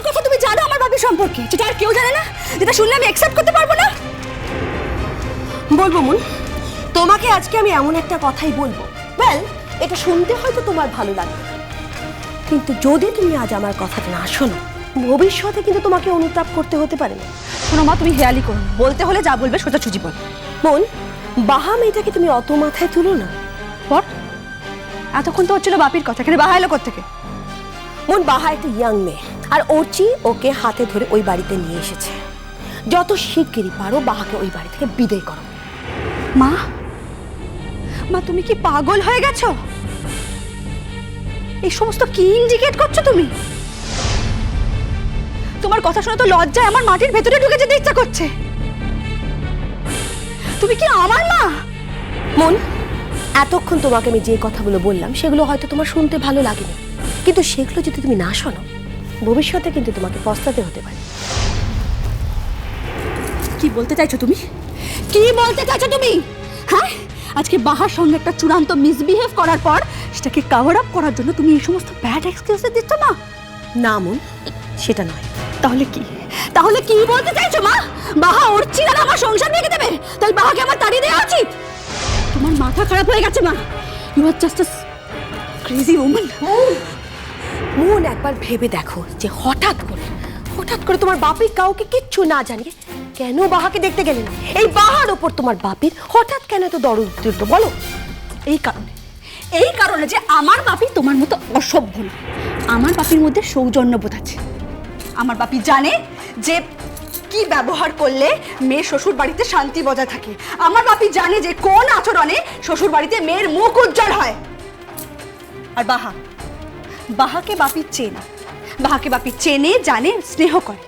কথা তুমি জানো আমার বাপের সম্পর্কে, যেটা আর কেউ জানে না, যেটা শুনলে আমি অ্যাকসেপ্ট করতে পারবো না? বলবো মুন, তোমাকে আজকে আমি এমন একটা কথাই বলবো। ওয়েল, এটা শুনতে হয়তো তোমার ভালো লাগবে, কিন্তু যদি তুমি আজ আমার কথাটা না শোনো, ভবিষ্যতে কিন্তু তোমাকে অনুতাপ করতে হতে পারে না। শোনো মা, তুমি হেয়ালি করো, বলতে হলে যা বলবে সোজাসুজি বল। বোন, বাহা মেয়েটাকে তুমি অত মাথায় তুলো না। পর এতক্ষণ তো হচ্ছিল বাপির কথা, এখানে বাহা এলো কোত্থেকে? বোন, বাহা একটা ইয়াং মেয়ে, আর অর্চি ওকে হাতে ধরে ওই বাড়িতে নিয়ে এসেছে। যত শিগগিরই পারো বাহাকে ওই বাড়ি থেকে বিদায় করো। মা, মা তুমি কি পাগল হয়ে গেছো? এই সমস্ত কি ইন্ডিকেট করছো তুমি? তোমার কথা শুনে তো লজ্জায় আমার মাটির ভেতরে ঢুকে যেতে ইচ্ছা করছে। তুমি কি আমার মা? মন, এতক্ষণ তোমাকে আমি যে কথাগুলো বললাম সেগুলো হয়তো তোমার শুনতে ভালো লাগেনি, কিন্তু সেগুলো যদি তুমি না শোনো, ভবিষ্যতে কিন্তু তোমাকে পস্তাতে হতে পারে। কি বলতে চাইছো তুমি? কি বলতে চাইছো তুমি? হ্যাঁ, আজকে বাহার সঙ্গে একটা চূড়ান্ত মিসবিহেভ করার পর সেটাকে কভার আপ করার জন্য তুমি এই সমস্ত ব্যাড এক্সকিউজ দিচ্ছ না? না মন, সেটা নয়। তাহলে কি? তাহলে কি বলতে চাইছো মা? বাহা অর্চি আর আমার সংসার ভেঙে দেবে, তাই বাহাকে আমার তাড়িয়ে দেওয়া উচিত? তোমার মাথা খারাপ হয়ে গেছে মা। You are just a crazy woman. মন, একবার ভেবে দেখো যে হঠাৎ করে তোমার বাপি কাউকে কিচ্ছু না জানিয়ে কেন বাহাকে দেখতে গেলেন? এই বাহার ওপর তোমার বাপির হঠাৎ কেন এত দরদ উঠলো বলো? এই কারণে যে আমার বাপি তোমার মতো অসভ্য না। আমার বাপির মধ্যে সৌজন্যবোধ আছে। আমার বাপি জানে যে কি ব্যবহার করলে মেয়ে শ্বশুর বাড়িতে শান্তি বজায় থাকে। আমার বাপি জানে যে কোন আচরণে শ্বশুর বাড়িতে মেয়ের মুখ উজ্জ্বল হয়। আর বাহাকে বাপি চেনে, বাহাকে বাপি চেনে, জানে, স্নেহ করে।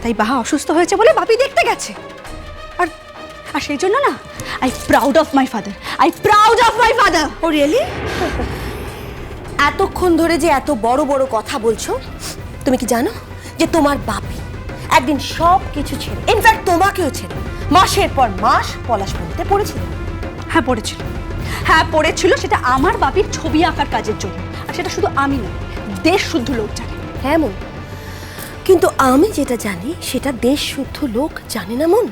তাই বাহা অসুস্থ হয়েছে বলে বাপি দেখতে গেছে। আর আর সেই জন্য না, I proud of my father. Oh really? এতক্ষণ ধরে যে এত বড় বড় কথা বলছো, তুমি কি জানো যে তোমার বাপি একদিন সব কিছু ছেড়ে, ইনফ্যাক্ট তোমাকেও ছেড়ে মাসের পর মাস পলাশবনিতে পড়েছিল? হ্যাঁ পড়েছিল, সেটা আমার বাপির ছবি আঁকার কাজের জন্য। আর সেটা শুধু আমি না, দেশ শুদ্ধ লোক জানে। হ্যাঁ মন, কিন্তু আমি যেটা জানি সেটা দেশ শুদ্ধ লোক জানে না মন।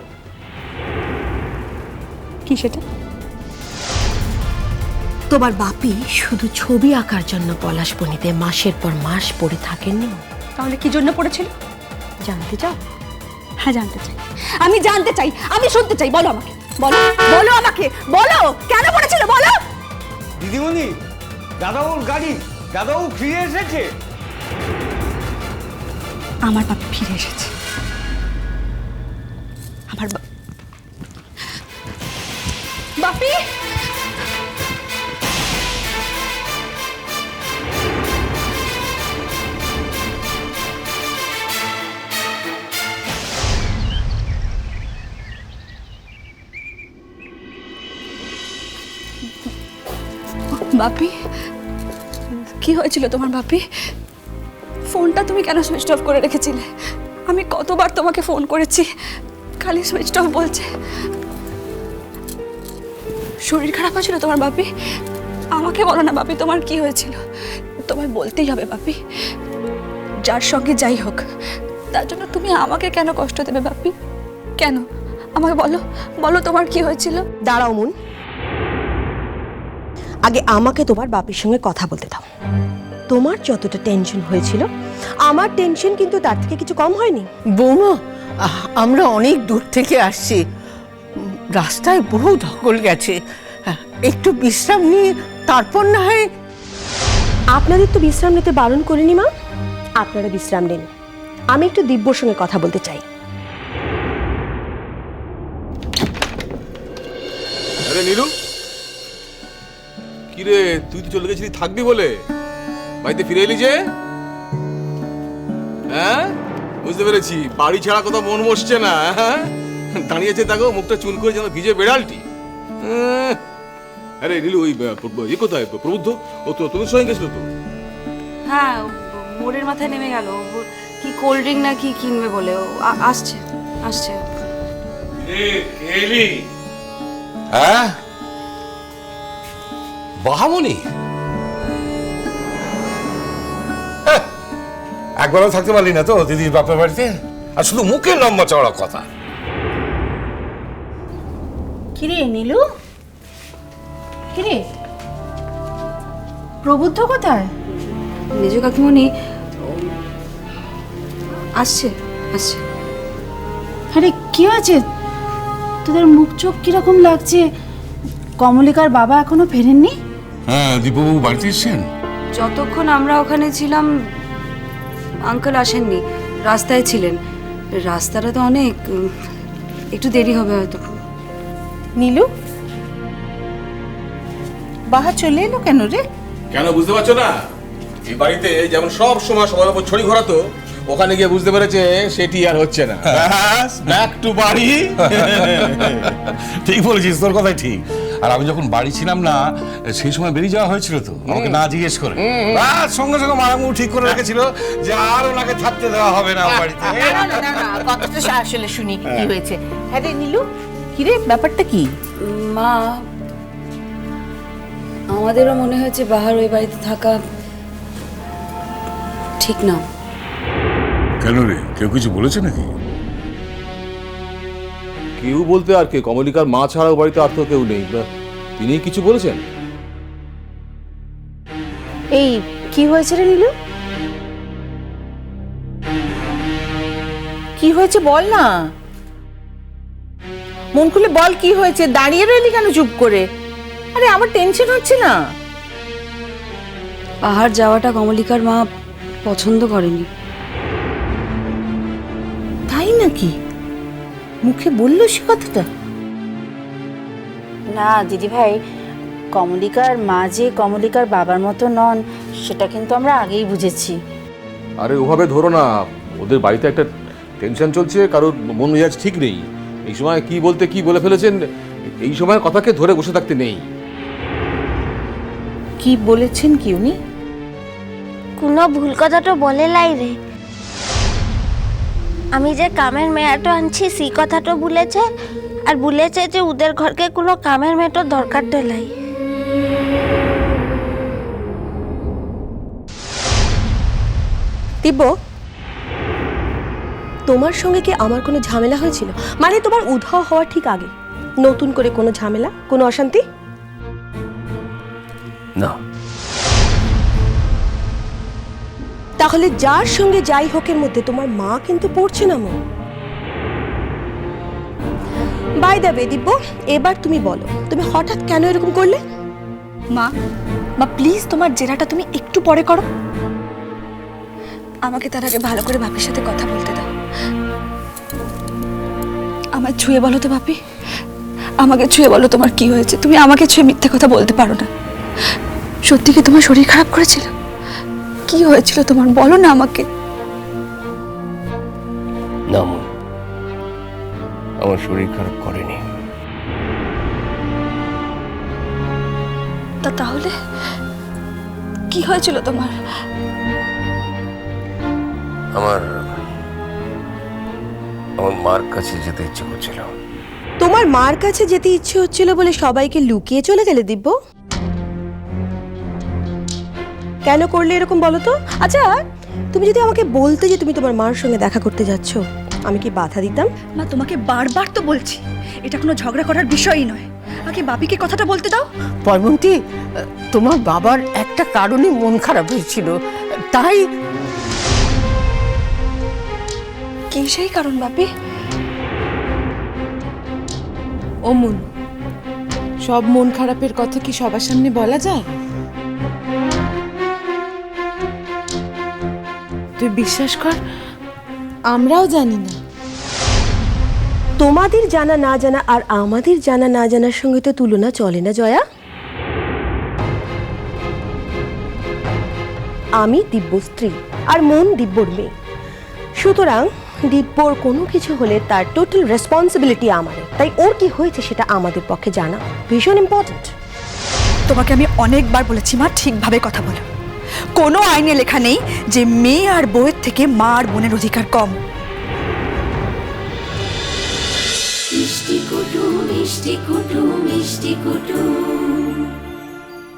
কি সেটা? তোমার বাপি শুধু ছবি আঁকার জন্য পলাশবনিতে মাসের পর মাস পড়ে থাকেননি। তাহলে কি জন্য পড়েছিল জানতে চাও? হ্যাঁ জানতে চাই, আমি জানতে চাই, আমি শুনতে চাই। বলো আমাকে, বলো আমাকে, বলো কেন পড়েছিল বলো। দিদিমণি, দাদাবাবুর গাড়ি, দাদাবাবু ফিরে এসেছে। আমার বাপি ফিরে এসেছে। আমার বাপি, বাপি কি হয়েছিল তোমার বাপি? ফোনটা তুমি কেন সুইচ অফ করে রেখেছিলে? আমি কতবার তোমাকে ফোন করেছি, খালি সুইচ অফ বলছে। শরীর খারাপ হয়েছিল তোমার বাপি? আমাকে বলো না বাপি, তোমার কি হয়েছিল? তোমায় বলতেই হবে বাপি। যার সঙ্গে যাই হোক, তার জন্য তুমি আমাকে কেন কষ্ট দেবে বাপি? কেন? আমাকে বলো তোমার কি হয়েছিল? দাঁড়াও মুন, আগে আমাকে তোমার বাপির সঙ্গে কথা বলতে দাও। তোমার যতটা টেনশন হয়েছিল, আমার টেনশন কিন্তু তার থেকে কিছু কম হয়নি। বৌমা, আমরা অনেক দূর থেকে আসছি, রাস্তায় বহু ধকল গেছে, একটু বিশ্রাম নিয়ে তারপর না হয়। আপনাদের তো বিশ্রাম নিতে বারণ করিনি মা, আপনারা বিশ্রাম নিন। আমি একটু দিব্যর সঙ্গে কথা বলতে চাই। আরে নীলু, কিরে তুই তো চলে গেছিলি থাকবি বলে, বাড়িতে ফিরে এলি যে? হ্যাঁ বুঝতে পেরেছি, বাড়ি ছাড়া কোথাও মন বসছে না। হ্যাঁ দাঁড়িয়েছে দেখো, মুখটা চুন করে যেন ভিজে বেড়ালটি। আরে নীলু, ওই কোথায় প্রবুদ্ধ? ও তো তোদের সঙ্গে গেছিল তো? হ্যাঁ, মোড়ের মাথায় নেমে গেল। কি কোল্ড ড্রিঙ্ক না কি কিনবে বলে আসছে। হ্যাঁ বাহামণি, একবারও থাকতে পারলি না তো দিদির বাপের বাড়িতে? আর শুধু মুখে লম্বা চওড়া কথা। কিরে নীলু, কিরে প্রবুদ্ধ কোথায়? মেজ কাকিমণি আসছে আসছে। আরে কি হয়েছে তোদের? মুখ চোখ কিরকম লাগছে? কমলিকার বাবা এখনো ফেরেননি? হ্যাঁ, দীপবাবু বাড়িতে এসছেন? যতক্ষণ আমরা ওখানে ছিলাম আঙ্কেল আসেননি, রাস্তায় ছিলেন। রাস্তাটা তো অনেক, একটু দেরি হবে হয়তো। নীলু, বাহা চলে এলো কেন রে? কেন বুঝতে পারছো না? এই বাড়িতে যেমন সব সময় সবার উপর ছড়ি ঘোরাতো, ওখানে গিয়ে বুঝতে পেরেছে সেটি আর হচ্ছে না। ব্যাক টু বাড়ি। ঠিক বলেছিস, তোর কথাই ঠিক। আর আমি যখন বাড়ি ছিলাম না, সেই সময় বেরিয়ে যাওয়া হয়েছিল তো, আমাকে না জিজ্ঞেস করে সঙ্গে সঙ্গে মারামু ঠিক করে রেখেছিল যে আর ওনাকে থাকতে দেওয়া হবে না বাড়িতে। কথাটা আসলে শুনি কি হয়েছে। হ্যাঁ রে নীলু, কিরে ব্যাপারটা কি? মা, আমাদেরও মনে হয়েছে বাহার ওই বাড়িতে থাকা ঠিক না। কেন রে, কেউ কিছু বলেছে নাকি? কেউ বলতে আর কে, কমলিকার মা ছাড়া ও বাড়িতে আর তো কেউ নেই। তিনি কিছু বলেছেন? এই কি হয়েছে রে নীলু? কি হয়েছে বল না, মন খুলে বল কি হয়েছে। দাঁড়িয়ে রইলি কেন চুপ করে? আরে আমার টেনশন হচ্ছে না। পাহাড় যাওয়াটা কমলিকার মা পছন্দ করেনি। তাই নাকি? মুখে বললো সে কথাটা? না দিদি ভাই, কমলিকার মা যে কমলিকার বাবার মতো নন সেটা কিন্তু আমরা আগেই বুঝেছি। আরে ওভাবে ধরো না, ওদের বাড়িতে একটা টেনশন চলছে, কারোর মন মেজাজ ঠিক নেই। এই সময় কি বলতে কি বলে ফেলেছেন, এই সময় কথাকে ধরে বসে থাকতে নেই। কি বলেছেন কি উনি? কোনো ভুল কথা তো বলে লাই রে। আমি যে কামের মেয়াটো আনছি সেই কথাটা বলেছে, আর বলেছে যে ওদের ঘরকে কোনো কামের মেয়েটো দরকার দেলাই। দিব্য, তোমার সঙ্গে কি আমার কোনো ঝামেলা হয়েছিল? মানে তোমার উধাও হওয়ার ঠিক আগে নতুন করে কোনো ঝামেলা, কোনো অশান্তি? না। তাহলে যার সঙ্গে যাই হোক এর মধ্যে তোমার মা কিন্তু পড়ছে না মন। বাই দ্য ওয়ে দিব্য, এবার তুমি বলো, তুমি হঠাৎ কেন এরকম করলে? মা, মা প্লিজ তোমার জেরাটা তুমি একটু পরে করো। আমাকে তার আগে ভালো করে বাপির সাথে কথা বলতে দাও। আমায় ছুঁয়ে বলো তো বাপি, আমাকে ছুঁয়ে বলো তোমার কি হয়েছে। তুমি আমাকে ছুঁয়ে মিথ্যে কথা বলতে পারো না। সত্যি কি তোমার শরীর খারাপ করেছিল? কি হয়েছিল তোমার, বলো না আমাকে। না মন, আমার শরীর খারাপ করেনি। তাহলে কি হয়েছিল তোমার? আমার মার কাছে যেতে ইচ্ছে করছিল। তোমার মার কাছে যেতে ইচ্ছে হচ্ছিল বলে সবাইকে লুকিয়ে চলে গেলে দিব্য? কেন করলে এরকম বলো তো? আচ্ছা, তুমি যদি আমাকে বলতে যে তুমি তোমার মার সঙ্গে দেখা করতে যাচ্ছ, আমি কি বাধা দিতাম? মা, তোমাকে বারবার তো বলছি এটা কোনো ঝগড়া করার বিষয়ই নয়। আগে বাপিকে কথাটা বলতে দাও। পরমন্তী, তোমার বাবার একটা কারণে মন খারাপ হয়েছিল, তাই। কি সেই কারণ বাপি? ও মন, সব মন খারাপের কথা কি সবার সামনে বলা যায়? তুই বিশ্বাস কর, আমরাও জানি না। তোমাদের জানা না জানা আর আমাদের জানা না জানার সঙ্গে তো তুলনা চলে না জয়া। আমি দিব্য স্ত্রী আর মন দিব্যর মেয়ে, সুতরাং দিব্যর কোনো কিছু হলে তার টোটাল রেসপন্সিবিলিটি আমার। তাই ওর কি হয়েছে সেটা আমাদের পক্ষে জানা ভীষণ ইম্পর্টেন্ট। তোমাকে আমি অনেকবার বলেছি মা, ঠিকভাবে কথা বলো। কোনো আইনে লেখা নেই যে মেয়ে আর বউয়ের থেকে মা আর বোনের অধিকার কম। মিষ্টি কুটু মিষ্টি কুটু মিষ্টি কুটু।